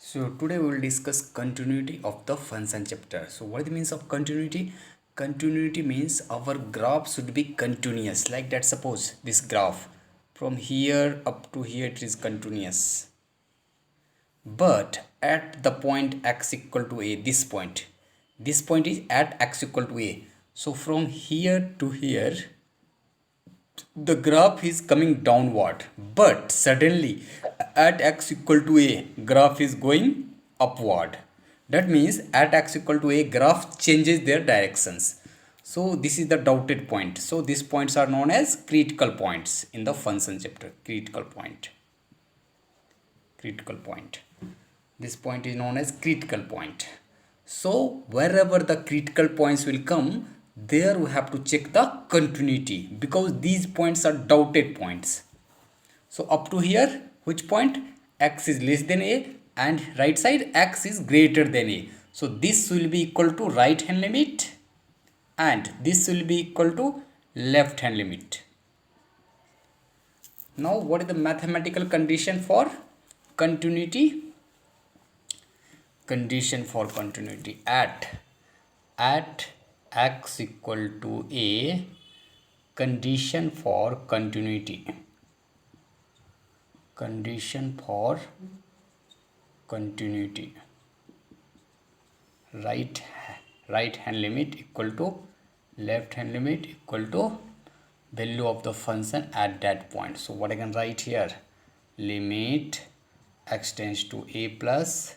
So today we will discuss continuity of the function chapter. So what is the means of continuity? Continuity means our graph should be continuous. Like that, suppose this graph from here up to here it is continuous. But at the point x equal to a, this point is at x equal to a. So from here to here the graph is coming downward, but suddenly at x equal to a graph is going upward. That means at x equal to a graph changes their directions. So this is the dotted point. So these points are known as critical points in the function chapter. Critical point, this point is known as critical point. So wherever the critical points will come, there we have to check the continuity, because these points are dotted points. So up to here, which point? X is less than a, and right side x is greater than a. So this will be equal to right hand limit, and this will be equal to left hand limit. Now what is the mathematical condition for continuity? Condition for continuity: at x equal to a, condition for continuity right right hand limit equal to left hand limit equal to value of the function at that point. So what I can write here: limit x tends to a plus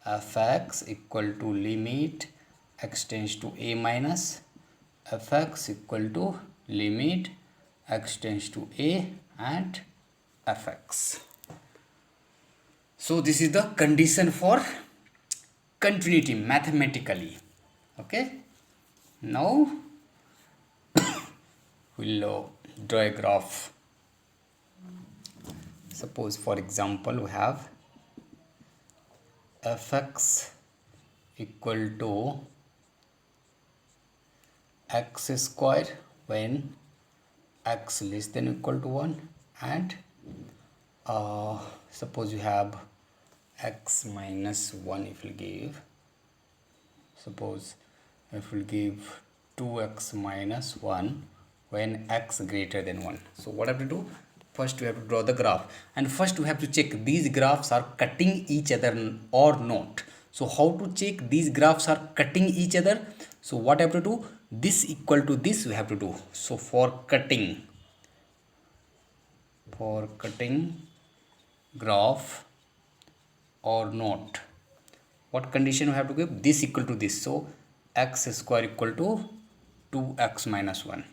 fx equal to limit x tends to a minus fx equal to limit x tends to a and fx. So this is the condition for continuity mathematically. Okay, now we'll draw a graph. Suppose, for example, we have fx equal to x square when x less than equal to 1, and suppose you have x minus 1. If we give, suppose if we give 2x minus 1 when x greater than 1. So what I have to do? First we have to draw the graph, and first we have to check these graphs are cutting each other or not. So how to check these graphs are cutting each other? So what I have to do? This equal to this we have to do. So for cutting graph or not, what condition we have to give? This equal to this. So x square equal to 2x minus 1.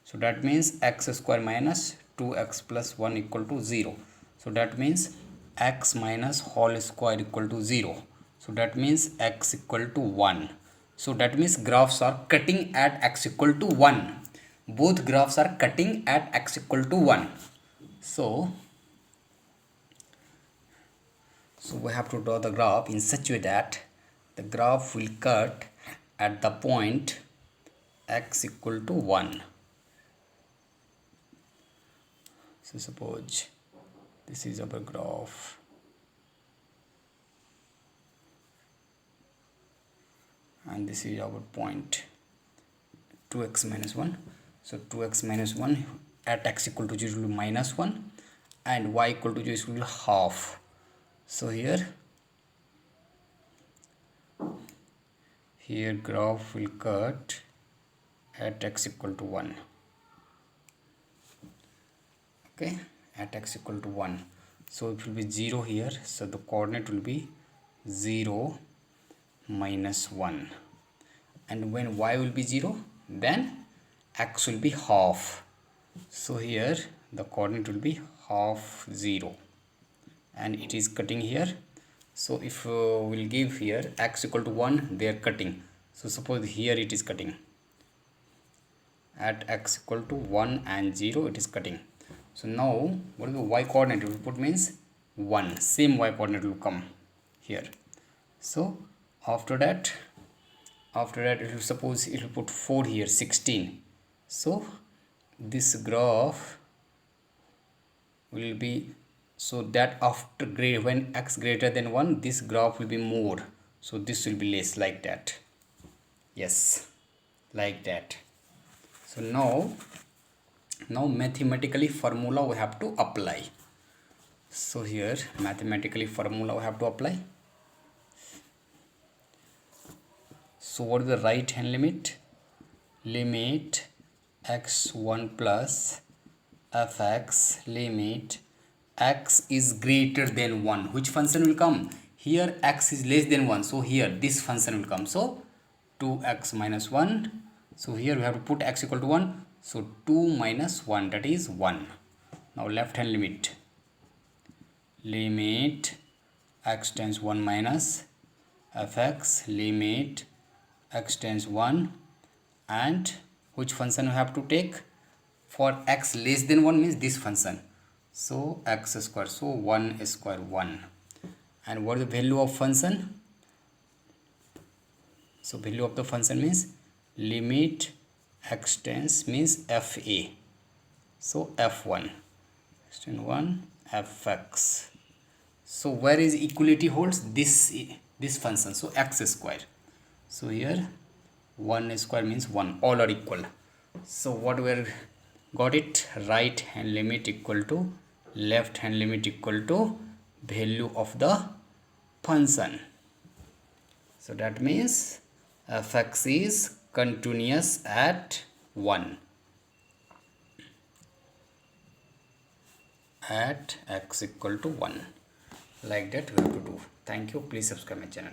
So that means x square minus 2x plus 1 equal to 0. So that means x minus whole square equal to 0. So that means x equal to 1. So that means graphs are cutting at x equal to 1. Both graphs are cutting at x equal to 1. So we have to draw the graph in such a way that the graph will cut at the point x equal to 1. So suppose this is our graph, and this is our point 2x minus 1. So 2x minus 1 at x equal to 0 will be minus 1, and y equal to 0 will be half. So here graph will cut at x equal to 1. Okay, at x equal to 1. So it will be 0 here. So the coordinate will be 0 minus 1. And when y will be 0, then x will be half. So here the coordinate will be half 0. And it is cutting here. So if we'll give here x equal to 1, they are cutting. So suppose here it is cutting. At x equal to 1 and 0 it is cutting. So now what is the y coordinate? We put means 1. Same y coordinate will come here. So after that it will, suppose it will put 4 here, 16. So this graph will be so that after when x greater than 1 this graph will be more, so this will be less, like that. Yes, like that. So now mathematically formula we have to apply. So here mathematically formula we have to apply. So what is the right hand limit? Limit x1 plus fx limit x is greater than 1. Which function will come? Here x is less than 1, so here this function will come. So 2x minus 1. So here we have to put x equal to 1. So 2 minus 1, that is 1. Now left hand limit. Limit x tends 1 minus fx limit x tends 1, and which function we have to take? For x less than 1 means this function. So x square, so 1 square 1. And what is the value of function? So value of the function means limit x tends means fa. So f1 x tends 1 fx. So where is equality holds? This function, so x square. So here 1 square means 1, all are equal. So what we are got it? Right hand limit equal to left hand limit equal to value of the function. So that means fx is continuous at 1 at x equal to 1. Like that we have to do. Thank you. Please subscribe my channel.